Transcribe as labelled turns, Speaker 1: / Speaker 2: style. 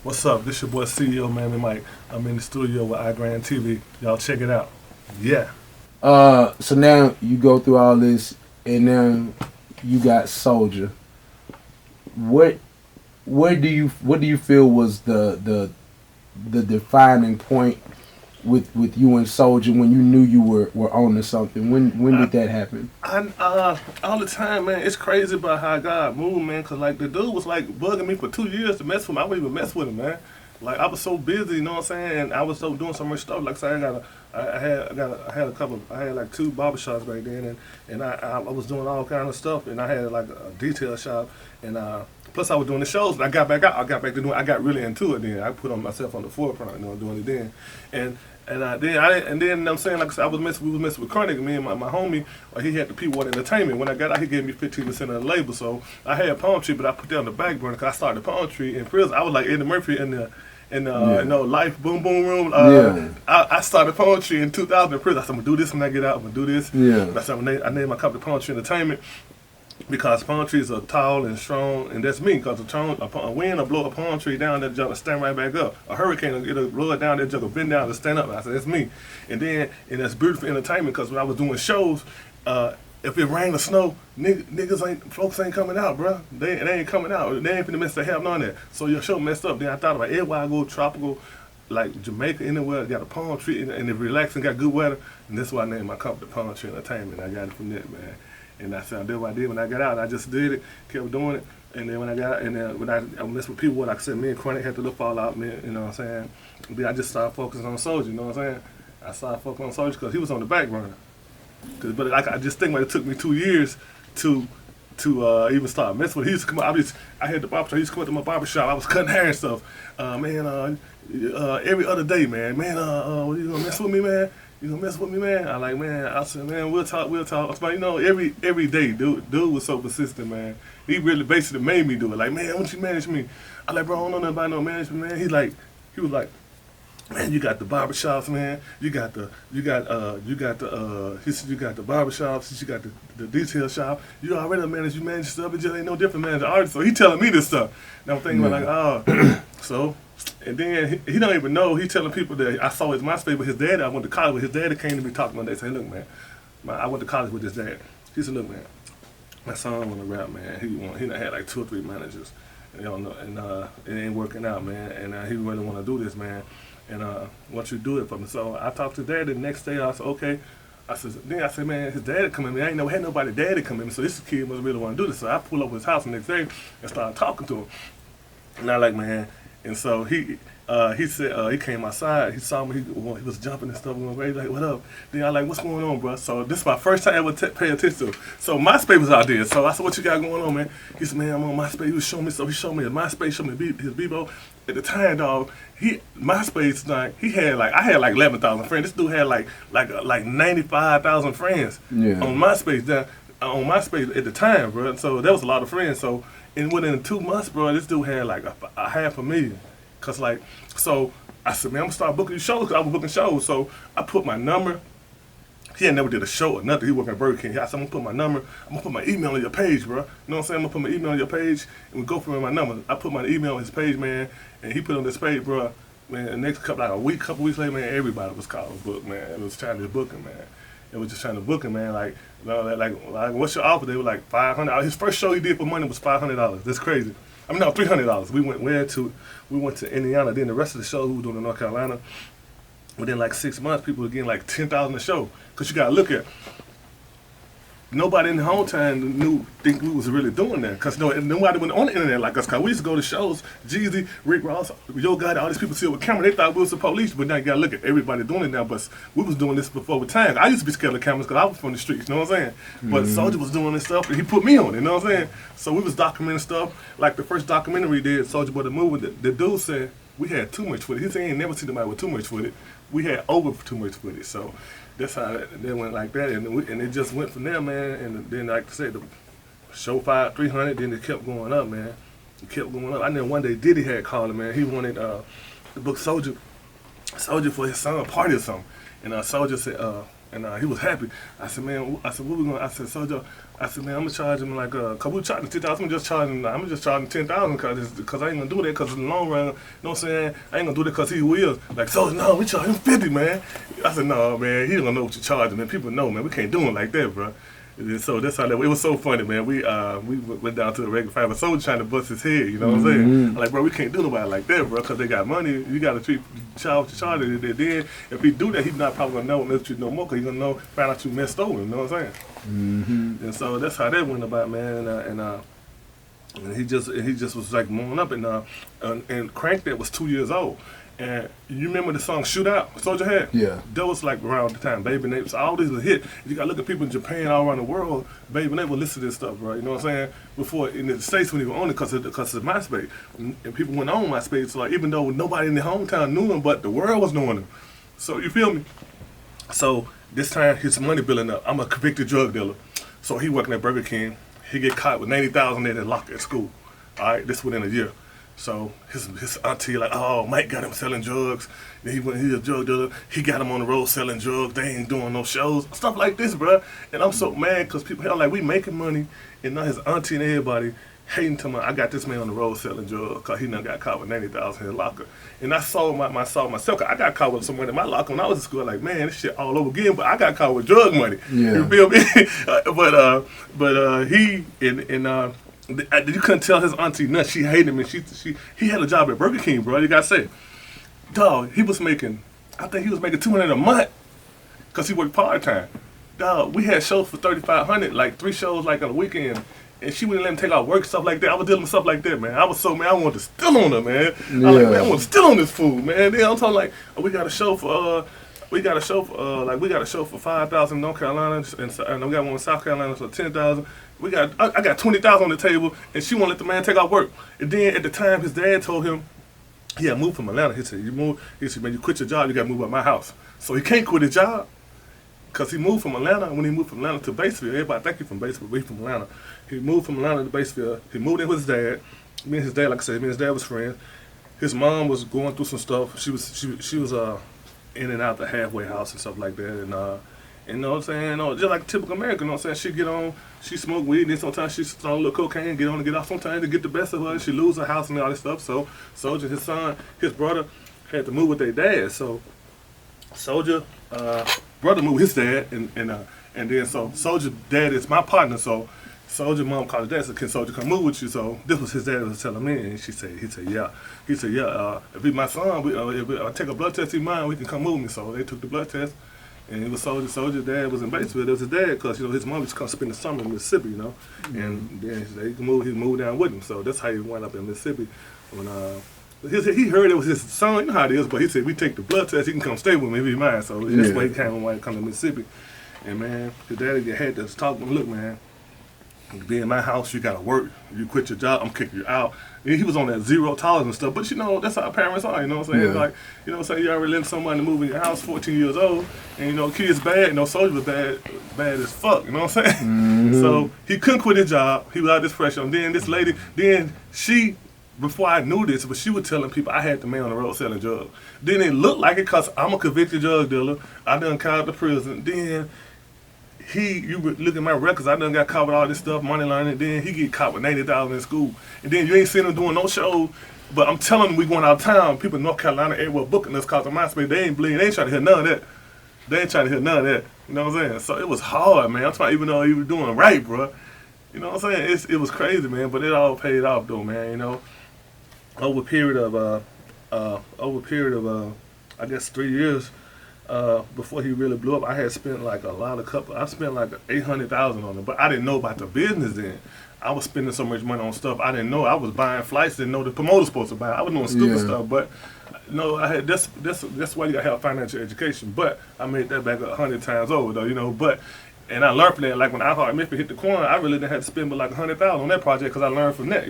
Speaker 1: What's up? This your boy CEO Mammy Mike. I'm in the studio with iGrindTV. Y'all check it out. Yeah.
Speaker 2: So now you go through all this, and now you got Soulja. What what do you feel was the defining point with you and Soulja when you knew you were on to something? When did that happen?
Speaker 1: All the time, man. It's crazy about how God moved, man. Cause like the dude was like bugging me for 2 years to mess with him. I wouldn't even mess with him, man. Like I was so busy, you know what I'm saying? And I was so doing so much stuff. Like I said, I had a couple. I had like 2 barbershops back then, and I was doing all kind of stuff, and I had like a detail shop, and plus I was doing the shows. And I got back out. I got back to doing. I got really into it. Then I put on myself on the forefront, you know, doing it then, and. And then you know what I'm saying, like I said, we was messing with Chronic. Me and my homie, he had the P1 Entertainment. When I got out, he gave me 15% of the label. So I had Palm Tree, but I put that on the back burner because I started Palm Tree in prison. I was like Eddie Murphy
Speaker 2: Yeah.
Speaker 1: you know, Life Boom Boom Room.
Speaker 2: Yeah.
Speaker 1: I started Palm Tree in 2000 in prison. I said, I'm gonna do this when I get out. I'm gonna do this.
Speaker 2: Yeah.
Speaker 1: And I said, I named my company Palm Tree Entertainment because palm trees are tall and strong, and that's me. Because a wind will blow a palm tree down, that junk will stand right back up. A hurricane, it'll blow it down, that junk will bend down and stand up. And I said, that's me. And that's beautiful entertainment because when I was doing shows, if it rain or snow, folks ain't coming out, bro. They ain't coming out. They ain't finna mess their hell on that. So your show messed up. Then I thought about everywhere I go, tropical, like Jamaica, anywhere, got a palm tree, and it relaxing, got good weather. And that's why I named my company Palm Tree Entertainment. I got it from that, man. And I said, I did what I did when I got out. I just did it, kept doing it. And then when I got out, and then when I messed with people, like I said, me and Chronic had to look fall out, man, you know what I'm saying? Then I just started focusing on Soulja, you know what I'm saying? I started focusing on Soulja because he was on the back burner. But like, I just think like it took me 2 years to even start messing with him. He used to come up, I had the barbershop, he used to come up to my barbershop, I was cutting hair and stuff. Every other day, man, you gonna mess with me, man? You gonna mess with me, man? I said, man, we'll talk. I said, you know, every day, dude was so persistent, man. He really basically made me do it. Like, man, why don't you manage me? I like, bro, I don't know nothing about no management, man. He was like, man, you got the barbershops, man. He said you got the barbershops. You got the detail shop. You already manage. You manage stuff. It just ain't no different manage artist. So he telling me this stuff. And I'm thinking like, so. And then he don't even know. He telling people that I saw his MySpace with his dad. I went to college with his dad. Came to me talking one day. Say, look, man, I went to college with his dad. He said, look, man, my son want to rap, man. He done had like 2 or 3 managers, and, you know, and it ain't working out, man. And he really want to do this, man. And want you to do it for me. So I talked to his dad. The next day I said, okay. I said, man, his dad come in. I ain't never had nobody daddy come in. So this kid must really want to do this. So I pull up his house the next day and started talking to him. And I like, man. And so he said he came outside. He saw me. He was jumping and stuff. Going crazy. Like, what up? Then I like, what's going on, bro? So this is my first time ever pay attention to. So MySpace was out there. So I said, what you got going on, man? He said, man, I'm on MySpace. He was showing me stuff. He showed me his MySpace. Showed me his Bebo. At the time, dog, MySpace, like I had like 11,000 friends. This dude had like 95,000 friends on MySpace. On MySpace at the time, bro. So that was a lot of friends. So. And within 2 months, bro, this dude had like a 500,000. Cause like, so I said, man, I'm gonna start booking these shows. Cause I was booking shows. So I put my number. He had never did a show or nothing. He worked at Burger King. I said, I'm gonna put my number. I'm gonna put my email on your page, bro. You know what I'm saying? I'm gonna put my email on your page and we go from my number. I put my email on his page, man, and he put on this page, bro. Man, the next couple weeks later, man, everybody was calling book, man. It was trying to book him, man. It was just trying to book him, man. Like, you know, like, what's your offer? They were like $500. His first show he did for money was $500. That's crazy. I mean, no, $300. We went to Indiana. Then the rest of the show we were doing in North Carolina. Within like 6 months, people were getting like 10,000 a show. Cause you gotta look at. Nobody in the hometown think we was really doing that. Cause nobody went on the internet like us. Cause we used to go to shows. Jeezy, Rick Ross, Yo Gotti, all these people see it with camera. They thought we was the police, but now you gotta look at everybody doing it now. But we was doing this before with time. I used to be scared of cameras because I was from the streets. You know what I'm saying? But Soulja was doing this stuff, and he put me on it. You know what I'm saying? So we was documenting stuff. Like the first documentary we did, Soulja Boy the movie. The dude said we had too much footage. He said he ain't never seen somebody with too much footage. We had over too much footage. So. That's how it went like that, and it just went from there, man. And then, like I said, the show 300, then it kept going up, man. It kept going up. I know one day Diddy had called him, man. He wanted to book Soulja for his son party or something. And Soulja said, And he was happy. I said, man, I said, what we gonna? I said, Soulja, I said, man, I'm gonna charge him like, cause we charging 10,000. I'm just charging 10,000 cause I ain't gonna do that cause in the long run, you know what I'm saying? I ain't gonna do that cause he will. Like, Soulja, no, we charge him 50, man. I said, no, man, he don't know what you're charging, man. People know, man. We can't do him like that, bro. And so that's how that. It was so funny, man. We went down to the regular fight, but Soulja trying to bust his head. You know what I'm saying? I'm like, bro, we can't do nobody like that, bro, because they got money. You got to treat child with your child. And then if he do that, he's not probably gonna know let you no more, because he's gonna find out you messed over. You know what I'm saying? And so that's how that went about, man. And he just was like moving up, and Crank that was 2 years old. And you remember the song Shootout Soulja had?
Speaker 2: Yeah.
Speaker 1: That was like around the time Baby Nate, so all these were hit. You gotta look at people in Japan, all around the world, Baby Nate would listen to this stuff, bro. You know what I'm saying? Before in the States when he was on it, because of MySpace. And people went on MySpace, so like even though nobody in the hometown knew him, but the world was knowing him. So you feel me? So this time his money building up. I'm a convicted drug dealer. So he working at Burger King. He get caught with 90,000 in locked at school. Alright, this within a year. So his auntie like, oh, Mike got him selling drugs. Then he a drug dealer. He got him on the road selling drugs. They ain't doing no shows, stuff like this, bro. And I'm so mad because people are like, we making money, and now his auntie and everybody hating to me. I got this man on the road selling drugs because he done got caught with 90,000 in his locker. And I saw myself. Cause I got caught with some money in my locker when I was in school. Like, man, this shit all over again. But I got caught with drug money.
Speaker 2: Yeah.
Speaker 1: You feel me? but he and. You couldn't tell his auntie nothing. She hated him, and he had a job at Burger King, bro. You gotta say, dog, he was making, I think he was making $200 a month, cause he worked part time. Dog, we had shows for $3,500, like 3 shows like on the weekend, and she wouldn't let him take out work, stuff like that. I was dealing with stuff like that, man. I was so mad, I wanted to steal on her, man.
Speaker 2: Yeah.
Speaker 1: I was like, man, I want to steal on this fool, man. Then I'm talking like, we got a show for we got a show for 5,000 in North Carolina, and we got one in South Carolina for 10,000. I got 20,000 on the table, and she won't let the man take out work. And then at the time, his dad told him he had moved from Atlanta. He said, man, you quit your job, you got to move out my house. So he can't quit his job because he moved from Atlanta. When he moved from Atlanta to Batesville, everybody think he's from Batesville, but he's from Atlanta. He moved from Atlanta to Batesville. He moved in with his dad. Me and his dad, like I said, me and his dad was friends. His mom was going through some stuff. She was in and out the halfway house and stuff like that, and you know what I'm saying? Just like a typical American, you know what I'm saying? She get on, she smoke weed, and sometimes she start a little cocaine, get on and get off. Sometimes to get the best of her, she lose her house and all this stuff. So Soulja, his son, his brother had to move with their dad. So Soulja, brother moved with his dad, and then so Soulja dad is my partner. So Soulja mom called his dad, said, can Soulja come move with you? So this was his dad was telling me, and he said, yeah. He said, yeah, if he's my son, if I take a blood test, he's mine, we can come move me. So they took the blood test. And it was Soulja's dad was in Batesville. It was his dad because his mom used to come spend the summer in Mississippi, and then he moved down with him. So that's how he wound up in Mississippi. When he heard it was his son, you know how it is. But he said we take the blood test, he can come stay with me if he's mine. So that's why he came when he come to Mississippi. And man, his daddy had to talk to him. Look, man, to be in my house, you gotta work. You quit your job, I'm kicking you out. And he was on that 0 tolerance and stuff, but that's how parents are, you know what I'm saying?
Speaker 2: Yeah.
Speaker 1: Like, you know what I'm saying? You already letting somebody move in your house, 14 years old, and kids bad, Soulja was bad as fuck, you know what I'm saying?
Speaker 2: Mm-hmm.
Speaker 1: So he couldn't quit his job, he was out this pressure. And then this lady, she, before I knew this, but she was telling people I had the man on the road selling drugs. Then it looked like it because I'm a convicted drug dealer, I done caught out to prison, then you look at my records, I done got caught with all this stuff, money laundering, then he get caught with 90,000 in school. And then you ain't seen him doing no shows, but I'm telling him we going out of town. People in North Carolina everywhere booking us cause of MySpace. They ain't bleeding, they ain't trying to hear none of that. You know what I'm saying? So it was hard, man. I'm talking even though he was doing right, bro. You know what I'm saying? It was crazy, man, but it all paid off though, man, Over a period of I guess 3 years, before he really blew up, I had spent like I spent like 800,000 on it, but I didn't know about the business then. I was spending so much money on stuff I didn't know. I was buying flights, didn't know the promoter's supposed to buy. I was doing stupid stuff, but I had that's why you gotta have financial education. But I made that back 100 times over though, But and I learned from that. Like when I heard Memphis hit the corner, I really didn't have to spend but like 100,000 on that project because I learned from that,